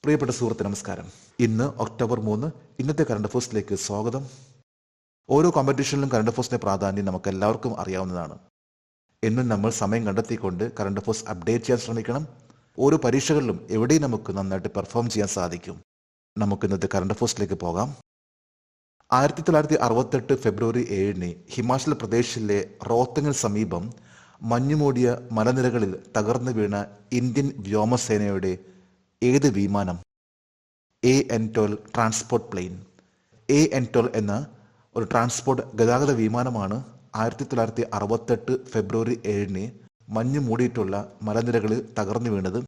പ്രിയപ്പെട്ട സുഹൃത്ത് നമസ്കാരം. ഇന്ന് ഒക്ടോബർ 3. ഇന്നത്തെ കറണ്ട് അഫയേഴ്സിലേക്ക് സ്വാഗതം. ഓരോ കോമ്പറ്റീഷനിലും കറണ്ട് അഫയേഴ്സിന്റെ പ്രാധാന്യം നമുക്ക് എല്ലാവർക്കും അറിയാവുന്നതാണ്. എന്നും നമ്മൾ സമയം കണ്ടെത്തിക്കൊണ്ട് കറണ്ട് അഫയേഴ്സ് അപ്ഡേറ്റ് ചെയ്യാൻ ശ്രമിക്കണം. ഓരോ പരീക്ഷകളിലും എവിടെയും നമുക്ക് നന്നായിട്ട് പെർഫോം ചെയ്യാൻ സാധിക്കും. നമുക്ക് ഇന്നത്തെ കറണ്ട് അഫയേഴ്സിലേക്ക് പോകാം. 1968 ഫെബ്രുവരി 7 ഹിമാചൽ പ്രദേശിലെ റോത്തങ്ങിന് സമീപം മഞ്ഞുമൂടിയ മലനിരകളിൽ തകർന്നു വീണ ഇന്ത്യൻ വ്യോമസേനയുടെ ഏത് വിമാനം? AN-12 transport plain. AN-12 എന്ന ഒരു ട്രാൻസ്പോർട്ട് ഗതാഗത വിമാനമാണ് 1968 ഫെബ്രുവരി 7 മഞ്ഞു മൂടിയിട്ടുള്ള മലനിരകളിൽ തകർന്നു വീണത്.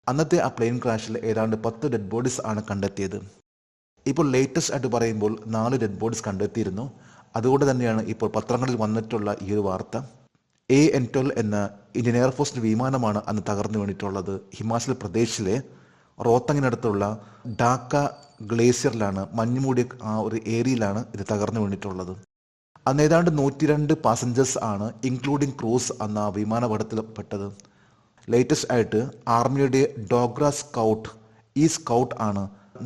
അന്നത്തെ ആ പ്ലെയിൻ ക്രാഷിൽ ഏതാണ്ട് 10 ഡെഡ് ബോഡീസ് ആണ് കണ്ടെത്തിയത്. ഇപ്പോൾ ലേറ്റസ്റ്റ് ആയിട്ട് പറയുമ്പോൾ 4 ഡെഡ് ബോഡീസ് കണ്ടെത്തിയിരുന്നു. അതുകൊണ്ട് തന്നെയാണ് ഇപ്പോൾ പത്രങ്ങളിൽ വന്നിട്ടുള്ള ഈ ഒരു വാർത്ത. AN-12 എന്ന ഇന്ത്യൻ എയർഫോഴ്സിന്റെ വിമാനമാണ് അന്ന് തകർന്നു വീണിട്ടുള്ളത്. ഹിമാചൽ പ്രദേശിലെ റോത്തങ്ങിനടുത്തുള്ള ഡാക്ക ഗ്ലേസിയറിലാണ്, മഞ്ഞുമൂടിയ ആ ഒരു ഏരിയയിലാണ് ഇത് തകർന്നു വീണിട്ടുള്ളത്. അന്ന് ഏതാണ്ട് 102 പാസഞ്ചേഴ്സ് ആണ് ഇൻക്ലൂഡിംഗ് ക്രൂസ് അന്ന് ആ വിമാനപകടത്തിൽപ്പെട്ടത്. ലേറ്റസ്റ്റ് ആയിട്ട് ആർമിയുടെ ഡോഗ്ര സ്കൗട്ട്, ഈ സ്കൗട്ട് ആണ്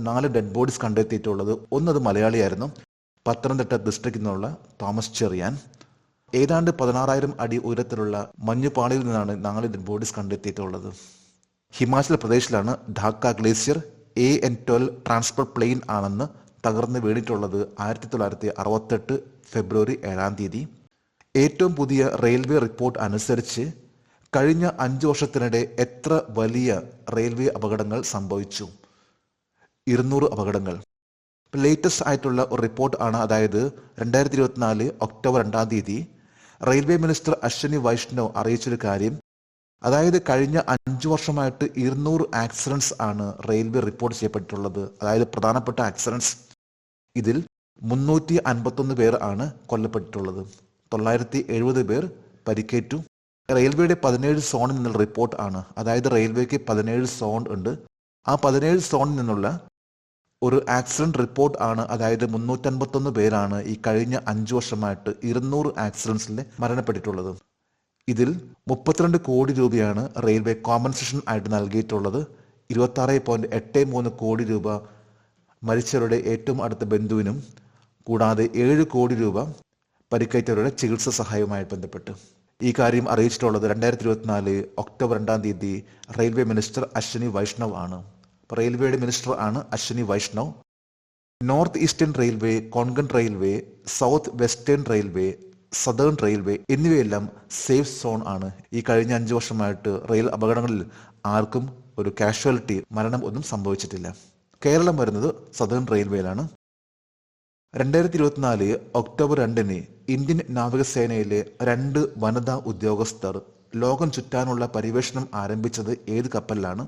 4 ഡെഡ് ബോഡീസ് കണ്ടെത്തിയിട്ടുള്ളത്. ഒന്നത് മലയാളിയായിരുന്നു, പത്തനംതിട്ട ഡിസ്ട്രിക്റ്റിൽ നിന്നുള്ള തോമസ് ചെറിയാൻ. ഏതാണ്ട് 16,000 അടി ഉയരത്തിലുള്ള മഞ്ഞുപാളിയിൽ നിന്നാണ് 4 ഡെഡ് ബോഡീസ് കണ്ടെത്തിയിട്ടുള്ളത്. ഹിമാചൽ പ്രദേശിലാണ് Dhaka glacier. AN-12 transport plane ആണെന്ന് തകർന്ന് വീണിട്ടുള്ളത് 1968 ഫെബ്രുവരി 7. ഏറ്റവും പുതിയ റെയിൽവേ റിപ്പോർട്ട് അനുസരിച്ച് കഴിഞ്ഞ 5 വർഷത്തിനിടെ എത്ര വലിയ റെയിൽവേ അപകടങ്ങൾ സംഭവിച്ചു? 200 അപകടങ്ങൾ. ലേറ്റസ്റ്റ് ആയിട്ടുള്ള ഒരു റിപ്പോർട്ട് ആണ്. അതായത് 2024 October 2 railway minister Ashwini Vaishnaw അറിയിച്ചൊരു കാര്യം. അതായത് കഴിഞ്ഞ 5 വർഷമായിട്ട് 200 ആക്സിഡൻസ് ആണ് റെയിൽവേ റിപ്പോർട്ട് ചെയ്യപ്പെട്ടിട്ടുള്ളത്. അതായത് പ്രധാനപ്പെട്ട ആക്സിഡൻസ്. ഇതിൽ 351 പേർ ആണ് കൊല്ലപ്പെട്ടിട്ടുള്ളത്. 970 പേർ പരിക്കേറ്റു. റെയിൽവേയുടെ 17 സോണിൽ നിന്നുള്ള റിപ്പോർട്ട് ആണ്. അതായത് റെയിൽവേക്ക് 17 സോൺ ഉണ്ട്. ആ 17 സോണിൽ നിന്നുള്ള ഒരു ആക്സിഡന്റ് റിപ്പോർട്ട് ആണ്. അതായത് 351 പേരാണ് ഈ കഴിഞ്ഞ 5 വർഷമായിട്ട് 200 ആക്സിഡൻസിൽ മരണപ്പെട്ടിട്ടുള്ളത്. ഇതിൽ 32 കോടി രൂപയാണ് റെയിൽവേ കോമ്പൻസേഷൻ ആയിട്ട് നൽകിയിട്ടുള്ളത്. 26.83 കോടി രൂപ മരിച്ചവരുടെ ഏറ്റവും അടുത്ത ബന്ധുവിനും, കൂടാതെ 7 കോടി രൂപ പരിക്കേറ്റവരുടെ ചികിത്സാ സഹായവുമായി ബന്ധപ്പെട്ട്. ഈ കാര്യം അറിയിച്ചിട്ടുള്ളത് 2024 October 2 railway minister Ashwini Vaishnaw ആണ്. റെയിൽവേയുടെ മിനിസ്റ്റർ ആണ് Ashwini Vaishnaw. North eastern railway, Konkan railway, south western railway, southern railway എന്നിവയെല്ലാം സേഫ് സോൺ ആണ്. ഈ കഴിഞ്ഞ 5 വർഷമായിട്ട് റെയിൽ അപകടങ്ങളിൽ ആർക്കും ഒരു കാഷ്വാലിറ്റി, മരണം ഒന്നും സംഭവിച്ചിട്ടില്ല. കേരളം വരുന്നത് സദേൺ റെയിൽവേയിലാണ്. 2024 ഒക്ടോബർ 2 ഇന്ത്യൻ നാവികസേനയിലെ 2 വനിതാ ഉദ്യോഗസ്ഥർ ലോകം ചുറ്റാനുള്ള പര്യവേഷണം ആരംഭിച്ചത് ഏത് കപ്പലിലാണ്?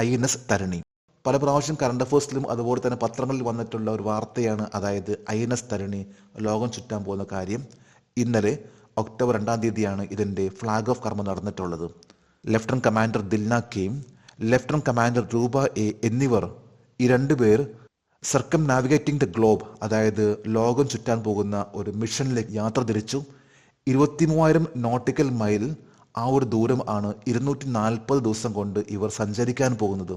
INS തരണി. പല പ്രാവശ്യം കറണ്ട് അഫയേഴ്സിലും അതുപോലെ തന്നെ പത്രങ്ങളിൽ വന്നിട്ടുള്ള ഒരു വാർത്തയാണ്. അതായത് INS തരണി ലോകം ചുറ്റാൻ പോകുന്ന കാര്യം. ഇന്നലെ ഒക്ടോബർ 2 ഇതിൻ്റെ ഫ്ലാഗ് ഓഫ് കർമ്മം നടന്നിട്ടുള്ളത്. ലഫ്റ്റനന്റ് കമാൻഡർ ദിൽന കെയും ലഫ്റ്റനന്റ് കമാൻഡർ രൂപ A എന്നിവർ, ഈ 2 പേർ സർക്കം നാവിഗേറ്റിംഗ് ദ ഗ്ലോബ്, അതായത് ലോകം ചുറ്റാൻ പോകുന്ന ഒരു മിഷനിലേക്ക് യാത്ര തിരിച്ചു. 23,000 നോട്ടിക്കൽ മൈൽ, ആ ഒരു ദൂരം ആണ് 240 ദിവസം കൊണ്ട് ഇവർ സഞ്ചരിക്കാൻ പോകുന്നത്.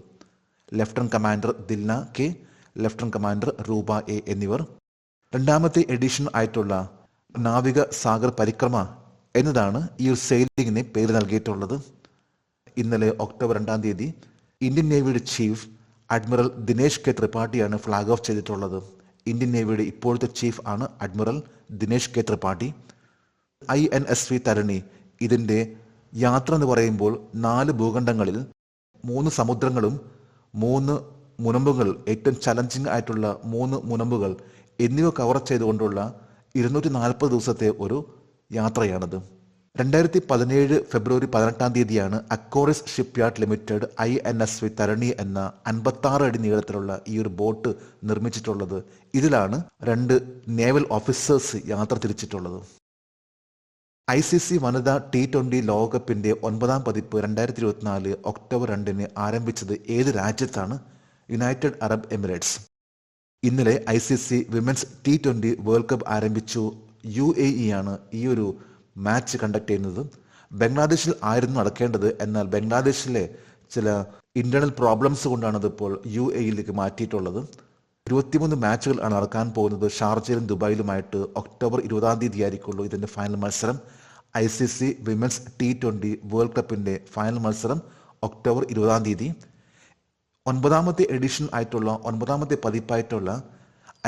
Lieutenant commander Dilna K, lieutenant commander രൂപ A എന്നിവർ. 2ാമത്തെ എഡിഷൻ ആയിട്ടുള്ള നാവിക സാഗർ പരിക്രമ എന്നതാണ് ഈ ഒരു സെയിലിംഗിന് പേര് നൽകിയിട്ടുള്ളത്. ഇന്നലെ ഒക്ടോബർ 2 ഇന്ത്യൻ നേവിയുടെ ചീഫ് അഡ്മിറൽ ദിനേശ് കെ ത്രിപാഠിയാണ് ഫ്ലാഗ് ഓഫ് ചെയ്തിട്ടുള്ളത്. ഇന്ത്യൻ നേവിയുടെ ഇപ്പോഴത്തെ ചീഫ് ആണ് admiral Dinesh K Tripathi. INSV Tarini ഇതിൻ്റെ യാത്ര എന്ന് പറയുമ്പോൾ 4 ഭൂഖണ്ഡങ്ങളിൽ 3 സമുദ്രങ്ങളും 3 മുനമ്പുകൾ, ഏറ്റവും ചലഞ്ചിങ് ആയിട്ടുള്ള 3 മുനമ്പുകൾ എന്നിവ കവർ ചെയ്തുകൊണ്ടുള്ള 240 ദിവസത്തെ ഒരു യാത്രയാണിത്. 2017 ഫെബ്രുവരി 18 അക്കോറിസ് ഷിപ്പ്യാർഡ് ലിമിറ്റഡ് INSV തരണി എന്ന 56 അടി നീളത്തിലുള്ള ഈ ഒരു ബോട്ട് നിർമ്മിച്ചിട്ടുള്ളത്. ഇതിലാണ് 2 നേവൽ ഓഫീസേഴ്സ് യാത്ര തിരിച്ചിട്ടുള്ളത്. ICC വനിതാ T20 ലോകകപ്പിന്റെ 9ാം പതിപ്പ് 2024 ഒക്ടോബർ 2 ആരംഭിച്ചത് ഏത് രാജ്യത്താണ്? United Arab Emirates. ഇന്നലെ ICC women's T20 world cup ആരംഭിച്ചു. UAE ആണ് ഈ ഒരു മാച്ച് കണ്ടക്ട് ചെയ്യുന്നത്. ബംഗ്ലാദേശിൽ ആയിരുന്നു നടക്കേണ്ടത്. എന്നാൽ ബംഗ്ലാദേശിലെ ചില ഇന്റേണൽ പ്രോബ്ലംസ് കൊണ്ടാണ് ഇതിപ്പോൾ UAE മാറ്റിയിട്ടുള്ളത്. 23 മാച്ചുകൾ ആണ് നടക്കാൻ പോകുന്നത്. ഷാർജയിലും ദുബായിലുമായിട്ട് ഒക്ടോബർ 20 ആയിരിക്കുള്ളൂ ഇതിന്റെ ഫൈനൽ മത്സരം. ICC വിമൻസ് T20 വേൾഡ് കപ്പിന്റെ ഫൈനൽ മത്സരം ഒക്ടോബർ 20 ഒൻപതാമത്തെ എഡിഷൻ ആയിട്ടുള്ള 9ാമത്തെ പതിപ്പായിട്ടുള്ള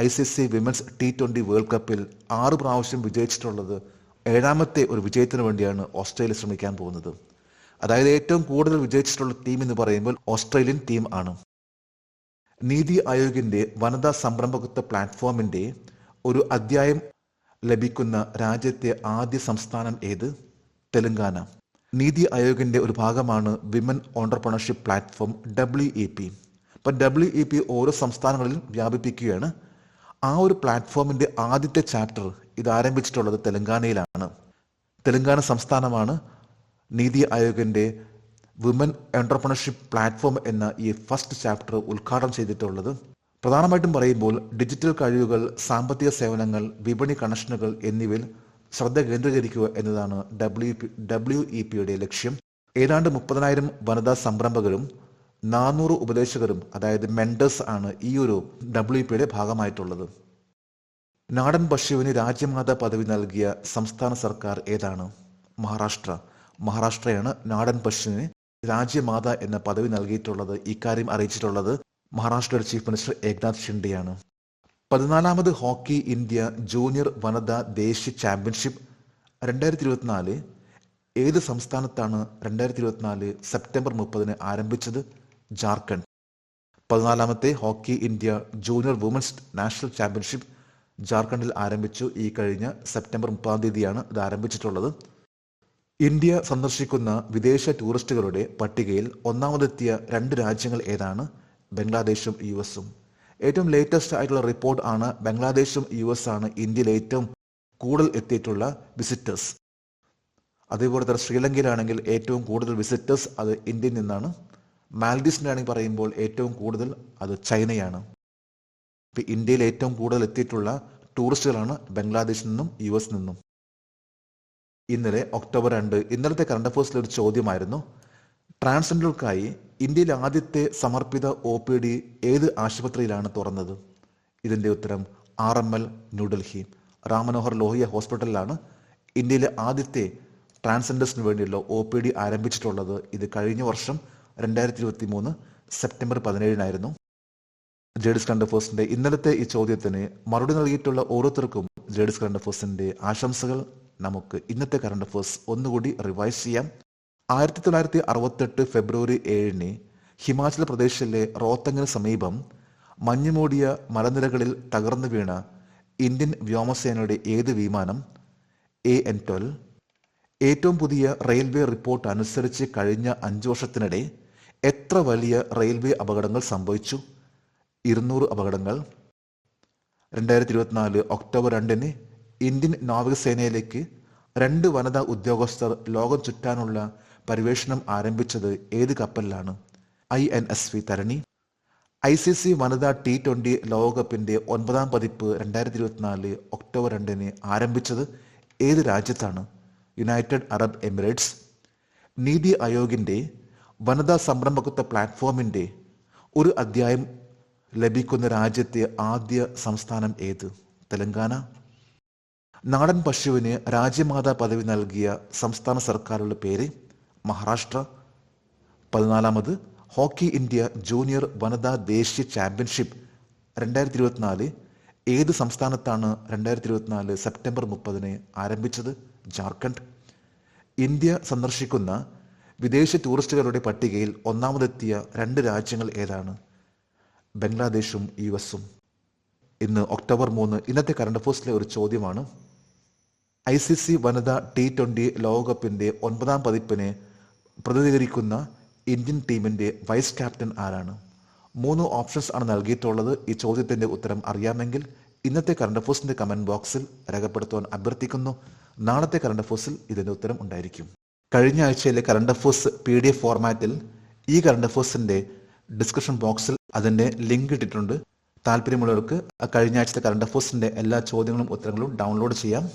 ICC വിമൻസ് T20 വേൾഡ് കപ്പിൽ 6 പ്രാവശ്യം വിജയിച്ചിട്ടുള്ളത് 7ാമത്തെ ഒരു വിജയത്തിന് വേണ്ടിയാണ് ഓസ്ട്രേലിയ ശ്രമിക്കാൻ പോകുന്നത്. അതായത് ഏറ്റവും കൂടുതൽ വിജയിച്ചിട്ടുള്ള ടീം എന്ന് പറയുമ്പോൾ ഓസ്ട്രേലിയൻ ടീം ആണ്. നീതി ആയോഗിന്റെ വനിതാ സംരംഭകത്വ പ്ലാറ്റ്ഫോമിന്റെ ഒരു അധ്യായം ലഭിക്കുന്ന രാജ്യത്തെ ആദ്യ സംസ്ഥാനം ഏത്? തെലങ്കാന. നീതി ആയോഗിന്റെ ഒരു ഭാഗമാണ് വിമൻ ഓണ്ടർപ്രണർഷിപ്പ് പ്ലാറ്റ്ഫോം WEP. അപ്പം WEP ഓരോ സംസ്ഥാനങ്ങളിലും വ്യാപിപ്പിക്കുകയാണ്. ആ ഒരു പ്ലാറ്റ്ഫോമിന്റെ ആദ്യത്തെ ചാപ്റ്റർ ഇത് ആരംഭിച്ചിട്ടുള്ളത് തെലങ്കാനയിലാണ്. തെലങ്കാന സംസ്ഥാനമാണ് നീതി ആയോഗിന്റെ വിമൻ എന്റർപ്രണർഷിപ്പ് പ്ലാറ്റ്ഫോം എന്ന ഈ ഫസ്റ്റ് ചാപ്റ്റർ ഉദ്ഘാടനം ചെയ്തിട്ടുള്ളത്. പ്രധാനമായിട്ടും പറയുമ്പോൾ ഡിജിറ്റൽ കഴിവുകൾ, സാമ്പത്തിക സേവനങ്ങൾ, വിപണി കണക്ഷനുകൾ എന്നിവയിൽ ശ്രദ്ധ കേന്ദ്രീകരിക്കുക എന്നതാണ് WEPയുടെ ലക്ഷ്യം. ഏതാണ്ട് 30,000 വനിതാ സംരംഭകരും 400 ഉപദേശകരും അതായത് മെന്റേഴ്സ് ആണ് ഈ ഒരു WEPയുടെ ഭാഗമായിട്ടുള്ളത്. നാടൻ പശുവിന് രാജ്യമാതാ പദവി നൽകിയ സംസ്ഥാന സർക്കാർ ഏതാണ്? മഹാരാഷ്ട്രയാണ് നാടൻ പശുവിന് രാജ്യമാത എന്ന പദവി നൽകിയിട്ടുള്ളത്. ഇക്കാര്യം അറിയിച്ചിട്ടുള്ളത് മഹാരാഷ്ട്രയുടെ ചീഫ് മിനിസ്റ്റർ ഏക്നാഥ് ഷിൻഡെയാണ്. 14ാമത് ഹോക്കി ഇന്ത്യ ജൂനിയർ വനിതാ ദേശീയ ചാമ്പ്യൻഷിപ്പ് 2024 ഏത് സംസ്ഥാനത്താണ് 2024 സെപ്റ്റംബർ 30 ആരംഭിച്ചത്? ജാർഖണ്ഡ്. 14ാമത്തെ hockey India junior women's national championship ജാർഖണ്ഡിൽ ആരംഭിച്ചു. ഈ കഴിഞ്ഞ സെപ്റ്റംബർ 30 ഇത് ആരംഭിച്ചിട്ടുള്ളത്. ഇന്ത്യ സന്ദർശിക്കുന്ന വിദേശ ടൂറിസ്റ്റുകളുടെ പട്ടികയിൽ ഒന്നാമതെത്തിയ 2 രാജ്യങ്ങൾ ഏതാണ്? ബംഗ്ലാദേശും US-ഉം. ഏറ്റവും ലേറ്റസ്റ്റ് ആയിട്ടുള്ള റിപ്പോർട്ട് ആണ് ബംഗ്ലാദേശും US ആണ് ഇന്ത്യയിൽ ഏറ്റവും കൂടുതൽ എത്തിയിട്ടുള്ള വിസിറ്റേഴ്സ്. അതേപോലെ തന്നെ ശ്രീലങ്കയിലാണെങ്കിൽ ഏറ്റവും കൂടുതൽ വിസിറ്റേഴ്സ് അത് ഇന്ത്യയിൽ നിന്നാണ്. മാൽഡീവ്സിലാണെങ്കിൽ പറയുമ്പോൾ ഏറ്റവും കൂടുതൽ അത് ചൈനയാണ്. ഇപ്പം ഇന്ത്യയിൽ ഏറ്റവും കൂടുതൽ എത്തിയിട്ടുള്ള ടൂറിസ്റ്റുകളാണ് ബംഗ്ലാദേശിൽ നിന്നും US നിന്നും. ഇന്നലെ ഒക്ടോബർ 2 ഇന്നലത്തെ കറണ്ട് അഫയേഴ്സിലെ ഒരു ചോദ്യമായിരുന്നു, ട്രാൻസ്ജെൻഡർക്കായി ഇന്ത്യയിൽ ആദ്യത്തെ സമർപ്പിത OPD ഏത് ആശുപത്രിയിലാണ് തുറന്നത്? ഇതിന്റെ ഉത്തരം RML ന്യൂഡൽഹി റാം മനോഹർ ലോഹിയ ഹോസ്പിറ്റലിലാണ് ഇന്ത്യയിലെ ആദ്യത്തെ ട്രാൻസ്ജെൻഡേഴ്സിന് വേണ്ടിയുള്ള OPD ആരംഭിച്ചിട്ടുള്ളത്. ഇത് കഴിഞ്ഞ വർഷം 2023 സെപ്റ്റംബർ 17 ജേഡിസ് കറണ്ട് അഫയേഴ്സിന്റെ ഇന്നലത്തെ ഈ ചോദ്യത്തിന് മറുപടി നൽകിയിട്ടുള്ള ഓരോരുത്തർക്കും ജേഡിസ് കറണ്ട് അഫയേഴ്സിന്റെ ആശംസകൾ. നമുക്ക് ഇന്നത്തെ കറണ്ട് അഫയേഴ്സ് ഒന്നുകൂടി റിവൈസ് ചെയ്യാം. 1968 ഫെബ്രുവരി 7 ഹിമാചൽ പ്രദേശിലെ റോത്തങ്ങിന് സമീപം മഞ്ഞുമൂടിയ മലനിരകളിൽ തകർന്നു വീണ ഇന്ത്യൻ വ്യോമസേനയുടെ ഏത് വിമാനം? AN-12. ഏറ്റവും പുതിയ റെയിൽവേ റിപ്പോർട്ട് അനുസരിച്ച് കഴിഞ്ഞ 5 വർഷത്തിനിടെ എത്ര വലിയ റെയിൽവേ അപകടങ്ങൾ സംഭവിച്ചു? 200 അപകടങ്ങൾ. 2024 ഒക്ടോബർ 2 ഇന്ത്യൻ നാവികസേനയിലേക്ക് 2 വനിതാ ഉദ്യോഗസ്ഥർ ലോകം ചുറ്റാനുള്ള പര്യവേഷണം ആരംഭിച്ചത് ഏത് കപ്പലിലാണ്? INSV തരണി. ICC വനിതാ T20 ലോകകപ്പിന്റെ 9ാം പതിപ്പ് 2024 ഒക്ടോബർ 2 ആരംഭിച്ചത് ഏത് രാജ്യത്താണ്? United Arab Emirates. നീതി ആയോഗിന്റെ വനിതാ സംരംഭകത്വ പ്ലാറ്റ്ഫോമിന്റെ ഒരു അധ്യായം ലഭിക്കുന്ന രാജ്യത്തെ ആദ്യ സംസ്ഥാനം ഏത്? തെലങ്കാന. നാടൻ പശുവിന് രാജ്യമാതാ പദവി നൽകിയ സംസ്ഥാന സർക്കാരുകളുടെ പേര്? മഹാരാഷ്ട്ര. 14ാമത് ഹോക്കി ഇന്ത്യ ജൂനിയർ വനിതാ ദേശീയ ചാമ്പ്യൻഷിപ്പ് 2024 ഏത് സംസ്ഥാനത്താണ് 2024 സെപ്റ്റംബർ 30 ആരംഭിച്ചത്? ജാർഖണ്ഡ്. ഇന്ത്യ സന്ദർശിക്കുന്ന വിദേശ ടൂറിസ്റ്റുകളുടെ പട്ടികയിൽ ഒന്നാമതെത്തിയ 2 രാജ്യങ്ങൾ ഏതാണ്? ബംഗ്ലാദേശും US-ഉം. ഇന്ന് ഒക്ടോബർ 3 ഇന്നത്തെ കറണ്ട് അഫയേഴ്സിലെ ഒരു ചോദ്യമാണ്, ICC വനിതാ T20 ലോകകപ്പിന്റെ 9ാം പതിപ്പിനെ പ്രതിനിധീകരിക്കുന്ന ഇന്ത്യൻ ടീമിന്റെ വൈസ് ക്യാപ്റ്റൻ ആരാണ്? 3 ഓപ്ഷൻസ് ആണ് നൽകിയിട്ടുള്ളത്. ഈ ചോദ്യത്തിന്റെ ഉത്തരം അറിയാമെങ്കിൽ ഇന്നത്തെ കറണ്ട് അഫയേഴ്സിന്റെ കമന്റ് ബോക്സിൽ രേഖപ്പെടുത്തുവാൻ അഭ്യർത്ഥിക്കുന്നു. നാളത്തെ കറണ്ട് അഫയേഴ്സിൽ ഇതിന്റെ ഉത്തരം ഉണ്ടായിരിക്കും. കഴിഞ്ഞ ആഴ്ചയിലെ കറണ്ട് അഫയേഴ്സ് PDF ഫോർമാറ്റിൽ ഈ കറണ്ട് അഫയേഴ്സിന്റെ ഡിസ്ക്രിപ്ഷൻ ബോക്സിൽ അതിന്റെ ലിങ്ക് ഇട്ടിട്ടുണ്ട്. താല്പര്യമുള്ളവർക്ക് കഴിഞ്ഞ ആഴ്ചത്തെ കറണ്ട് അഫയേഴ്സിന്റെ എല്ലാ ചോദ്യങ്ങളും ഉത്തരങ്ങളും ഡൗൺലോഡ് ചെയ്യാം.